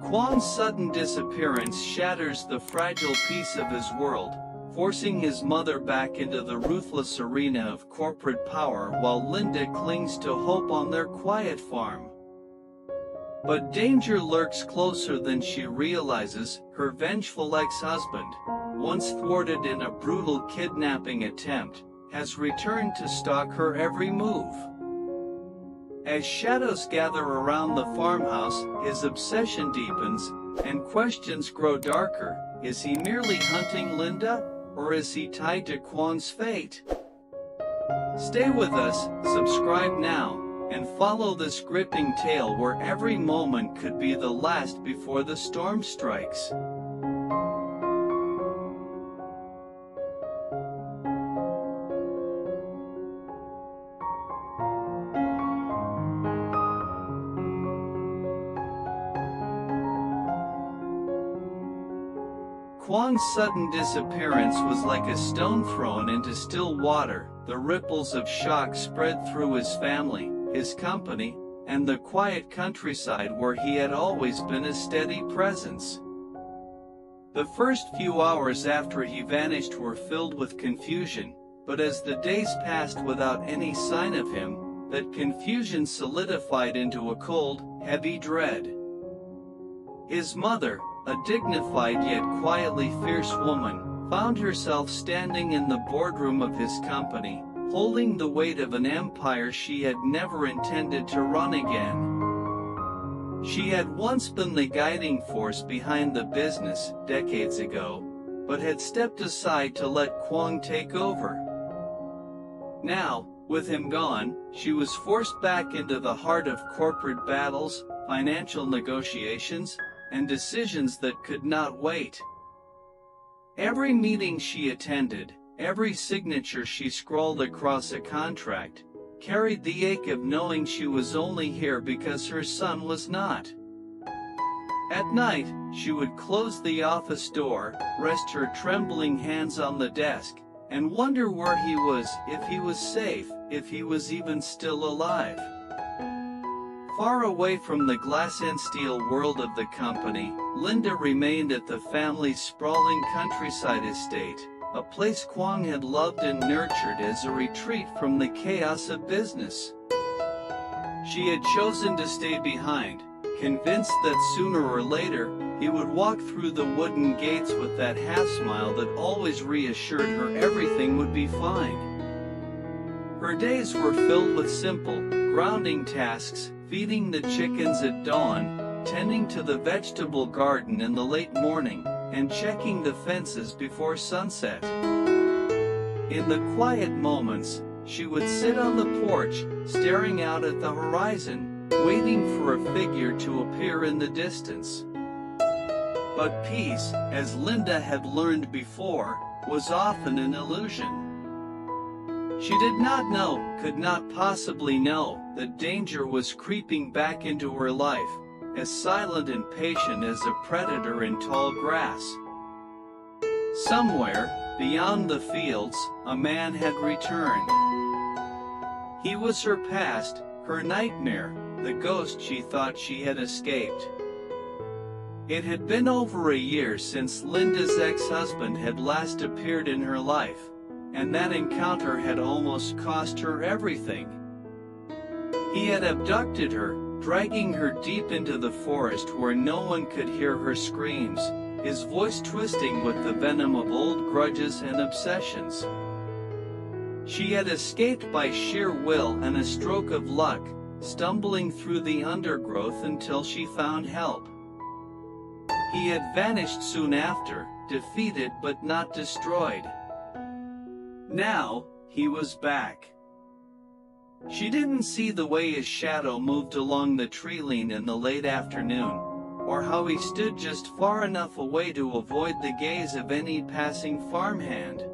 Quang's sudden disappearance shatters the fragile piece of his world, forcing his mother back into the ruthless arena of corporate power while Linda clings to hope on their quiet farm. But danger lurks closer than she realizes. Her vengeful ex-husband, once thwarted in a brutal kidnapping attempt, has returned to stalk her every move. As shadows gather around the farmhouse, his obsession deepens, and questions grow darker. Is he merely hunting Linda, or is he tied to Quang's fate? Stay with us, subscribe now, and follow this gripping tale where every moment could be the last before the storm strikes. Quang's sudden disappearance was like a stone thrown into still water. The ripples of shock spread through his family, his company, and the quiet countryside where he had always been a steady presence. The first few hours after he vanished were filled with confusion, but as the days passed without any sign of him, that confusion solidified into a cold, heavy dread. His mother, a dignified yet quietly fierce woman, found herself standing in the boardroom of his company, holding the weight of an empire she had never intended to run again. She had once been the guiding force behind the business, decades ago, but had stepped aside to let Quang take over. Now, with him gone, she was forced back into the heart of corporate battles, financial negotiations, and decisions that could not wait. Every meeting she attended, every signature she scrawled across a contract, carried the ache of knowing she was only here because her son was not. At night, she would close the office door, rest her trembling hands on the desk, and wonder where he was, if he was safe, if he was even still alive. Far away from the glass and steel world of the company, Linda remained at the family's sprawling countryside estate, a place Quang had loved and nurtured as a retreat from the chaos of business. She had chosen to stay behind, convinced that sooner or later, he would walk through the wooden gates with that half-smile that always reassured her everything would be fine. Her days were filled with simple, grounding tasks, feeding the chickens at dawn, tending to the vegetable garden in the late morning, and checking the fences before sunset. In the quiet moments, she would sit on the porch, staring out at the horizon, waiting for a figure to appear in the distance. But peace, as Linda had learned before, was often an illusion. She did not know, could not possibly know, that danger was creeping back into her life, as silent and patient as a predator in tall grass. Somewhere, beyond the fields, a man had returned. He was her past, her nightmare, the ghost she thought she had escaped. It had been over a year since Linda's ex-husband had last appeared in her life, and that encounter had almost cost her everything. He had abducted her, dragging her deep into the forest where no one could hear her screams, his voice twisting with the venom of old grudges and obsessions. She had escaped by sheer will and a stroke of luck, stumbling through the undergrowth until she found help. He had vanished soon after, defeated but not destroyed. Now, he was back. She didn't see the way his shadow moved along the tree-line in the late afternoon, or how he stood just far enough away to avoid the gaze of any passing farmhand.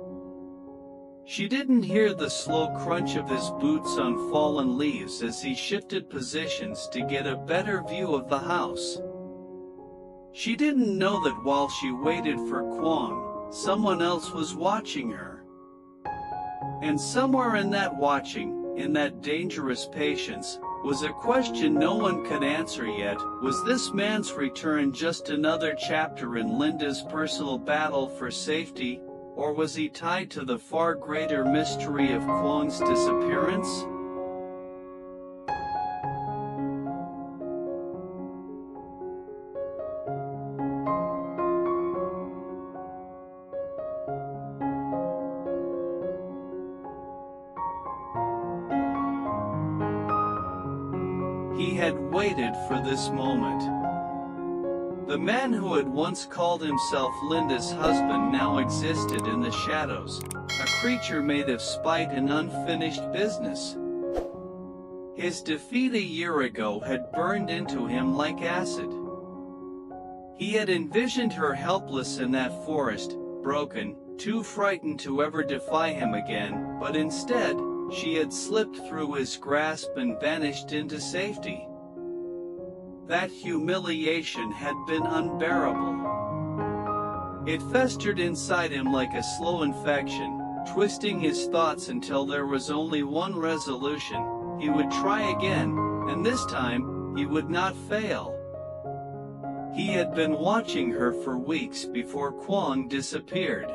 She didn't hear the slow crunch of his boots on fallen leaves as he shifted positions to get a better view of the house. She didn't know that while she waited for Quang, someone else was watching her. And somewhere in that watching, in that dangerous patience, was a question no one could answer yet. Was this man's return just another chapter in Linda's personal battle for safety, or was he tied to the far greater mystery of Quang's disappearance? He had waited for this moment. The man who had once called himself Linda's husband now existed in the shadows, a creature made of spite and unfinished business. His defeat a year ago had burned into him like acid. He had envisioned her helpless in that forest, broken, too frightened to ever defy him again, but instead, she had slipped through his grasp and vanished into safety. That humiliation had been unbearable. It festered inside him like a slow infection, twisting his thoughts until there was only one resolution: he would try again, and this time, he would not fail. He had been watching her for weeks before Quang disappeared.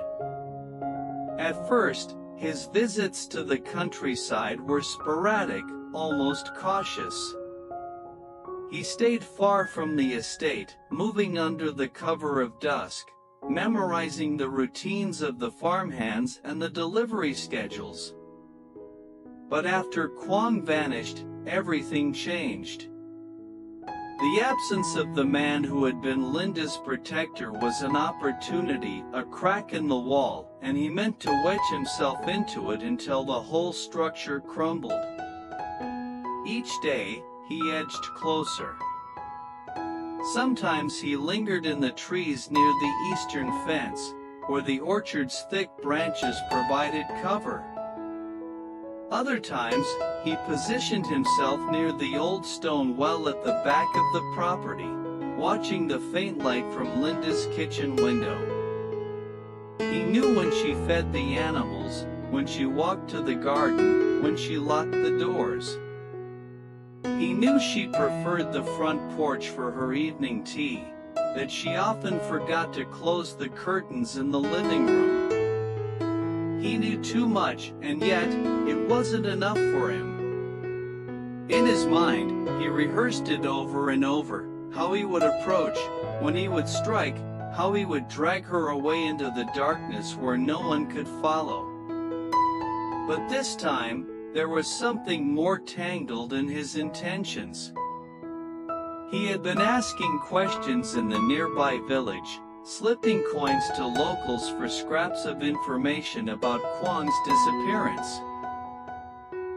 At first, his visits to the countryside were sporadic, almost cautious. He stayed far from the estate, moving under the cover of dusk, memorizing the routines of the farmhands and the delivery schedules. But after Quang vanished, everything changed. The absence of the man who had been Linda's protector was an opportunity, a crack in the wall, and he meant to wedge himself into it until the whole structure crumbled. Each day, he edged closer. Sometimes he lingered in the trees near the eastern fence, where the orchard's thick branches provided cover. Other times, he positioned himself near the old stone well at the back of the property, watching the faint light from Linda's kitchen window. He knew when she fed the animals, when she walked to the garden, when she locked the doors. He knew she preferred the front porch for her evening tea, that she often forgot to close the curtains in the living room. He knew too much, and yet, it wasn't enough for him. In his mind, he rehearsed it over and over, how he would approach, when he would strike, how he would drag her away into the darkness where no one could follow. But this time, there was something more tangled in his intentions. He had been asking questions in the nearby village, slipping coins to locals for scraps of information about Quang's disappearance.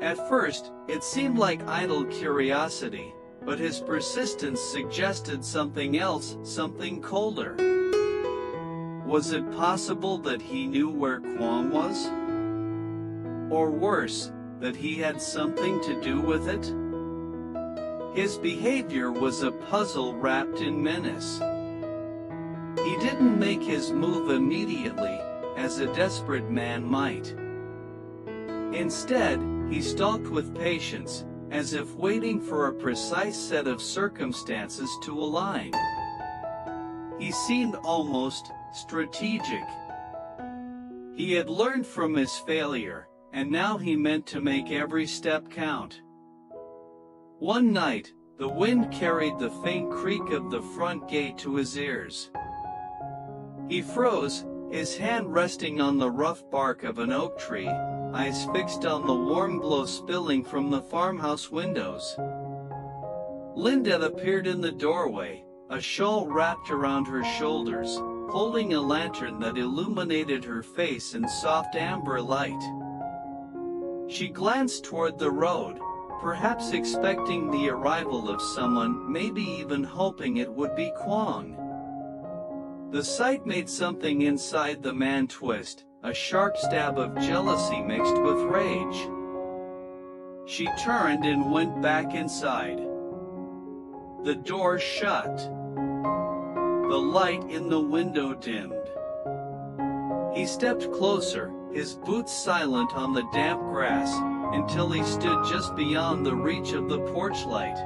At first, it seemed like idle curiosity, but his persistence suggested something else, something colder. Was it possible that he knew where Quang was? Or worse, that he had something to do with it? His behavior was a puzzle wrapped in menace. He didn't make his move immediately, as a desperate man might. Instead, he stalked with patience, as if waiting for a precise set of circumstances to align. He seemed almost strategic. He had learned from his failure, and now he meant to make every step count. One night, the wind carried the faint creak of the front gate to his ears. He froze, his hand resting on the rough bark of an oak tree, eyes fixed on the warm glow spilling from the farmhouse windows. Linda appeared in the doorway, a shawl wrapped around her shoulders, holding a lantern that illuminated her face in soft amber light. She glanced toward the road, perhaps expecting the arrival of someone, maybe even hoping it would be Quang. The sight made something inside the man twist, a sharp stab of jealousy mixed with rage. She turned and went back inside. The door shut. The light in the window dimmed. He stepped closer, his boots silent on the damp grass, until he stood just beyond the reach of the porch light.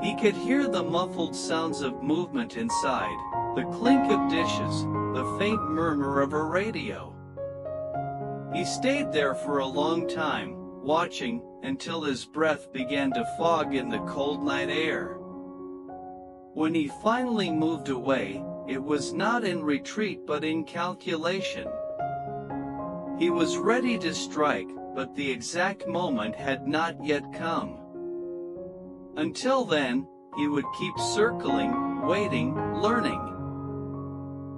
He could hear the muffled sounds of movement inside, the clink of dishes, the faint murmur of a radio. He stayed there for a long time, watching, until his breath began to fog in the cold night air. When he finally moved away, it was not in retreat but in calculation. He was ready to strike, but the exact moment had not yet come. Until then, he would keep circling, waiting, learning.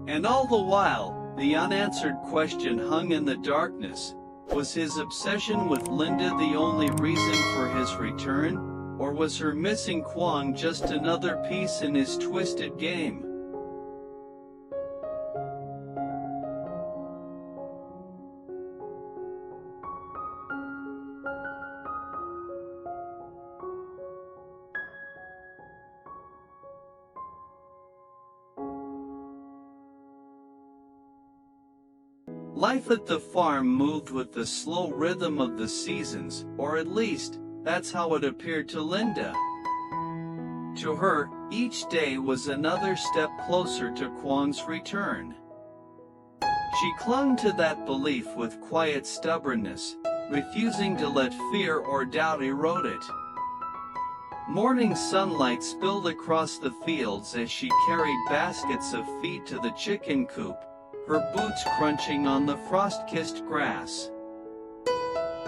And all the while, the unanswered question hung in the darkness. Was his obsession with Linda the only reason for his return, or was her missing Quang just another piece in his twisted game? Life at the farm moved with the slow rhythm of the seasons, or at least, that's how it appeared to Linda. To her, each day was another step closer to Quang's return. She clung to that belief with quiet stubbornness, refusing to let fear or doubt erode it. Morning sunlight spilled across the fields as she carried baskets of feed to the chicken coop, her boots crunching on the frost-kissed grass.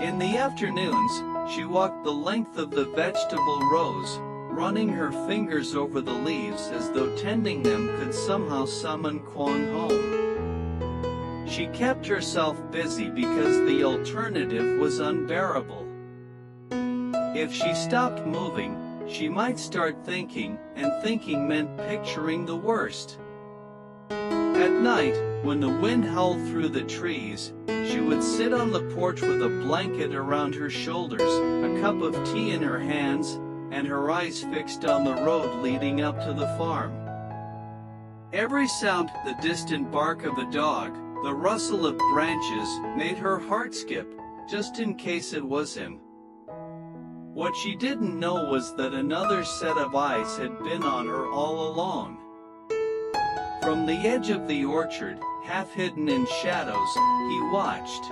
In the afternoons, she walked the length of the vegetable rows, running her fingers over the leaves as though tending them could somehow summon Quang home. She kept herself busy because the alternative was unbearable. If she stopped moving, she might start thinking, and thinking meant picturing the worst. At night, when the wind howled through the trees, she would sit on the porch with a blanket around her shoulders, a cup of tea in her hands, and her eyes fixed on the road leading up to the farm. Every sound, the distant bark of a dog, the rustle of branches, made her heart skip, just in case it was him. What she didn't know was that another set of eyes had been on her all along. From the edge of the orchard, half hidden in shadows, he watched.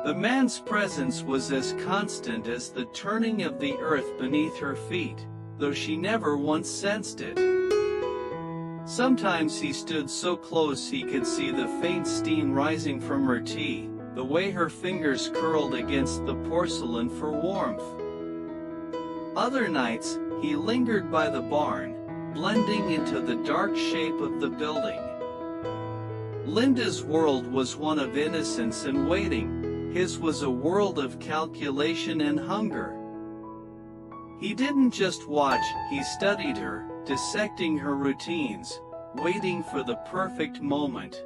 The man's presence was as constant as the turning of the earth beneath her feet, though she never once sensed it. Sometimes he stood so close he could see the faint steam rising from her tea, the way her fingers curled against the porcelain for warmth. Other nights, he lingered by the barn, blending into the dark shape of the building. Linda's world was one of innocence and waiting, his was a world of calculation and hunger. He didn't just watch, he studied her, dissecting her routines, waiting for the perfect moment.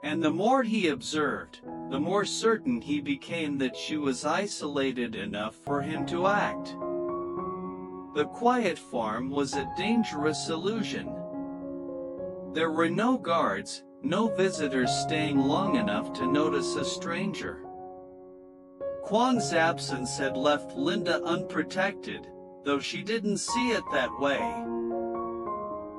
And the more he observed, the more certain he became that she was isolated enough for him to act. The quiet farm was a dangerous illusion. There were no guards, no visitors staying long enough to notice a stranger. Quang's absence had left Linda unprotected, though she didn't see it that way.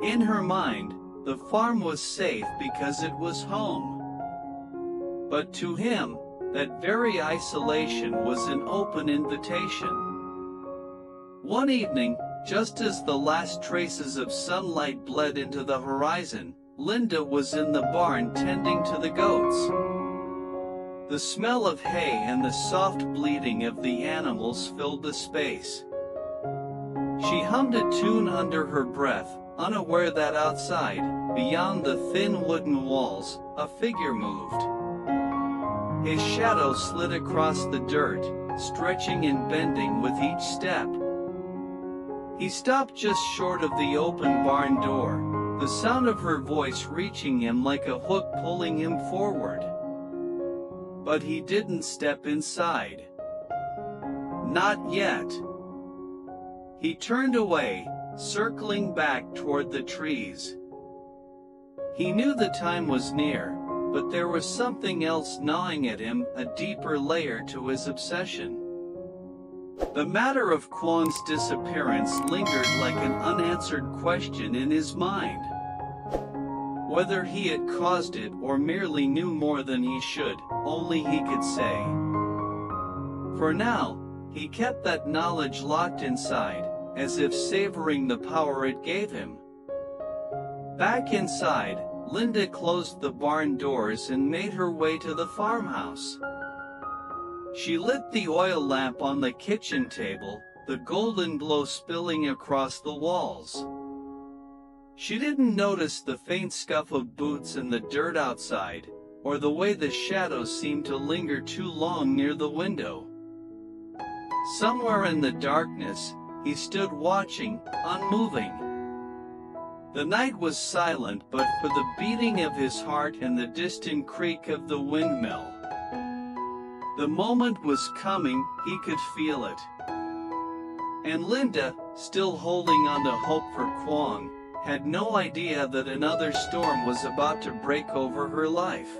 In her mind, the farm was safe because it was home. But to him, that very isolation was an open invitation. One evening, just as the last traces of sunlight bled into the horizon, Linda was in the barn tending to the goats. The smell of hay and the soft bleating of the animals filled the space. She hummed a tune under her breath, unaware that outside, beyond the thin wooden walls, a figure moved. His shadow slid across the dirt, stretching and bending with each step. He stopped just short of the open barn door, the sound of her voice reaching him like a hook pulling him forward. But he didn't step inside. Not yet. He turned away, circling back toward the trees. He knew the time was near, but there was something else gnawing at him, a deeper layer to his obsession. The matter of Quang's disappearance lingered like an unanswered question in his mind. Whether he had caused it or merely knew more than he should, only he could say. For now, he kept that knowledge locked inside, as if savoring the power it gave him. Back inside, Linda closed the barn doors and made her way to the farmhouse. She lit the oil lamp on the kitchen table, the golden glow spilling across the walls. She didn't notice the faint scuff of boots in the dirt outside, or the way the shadows seemed to linger too long near the window. Somewhere in the darkness, he stood watching, unmoving. The night was silent but for the beating of his heart and the distant creak of the windmill. The moment was coming, he could feel it. And Linda, still holding on to hope for Quang, had no idea that another storm was about to break over her life.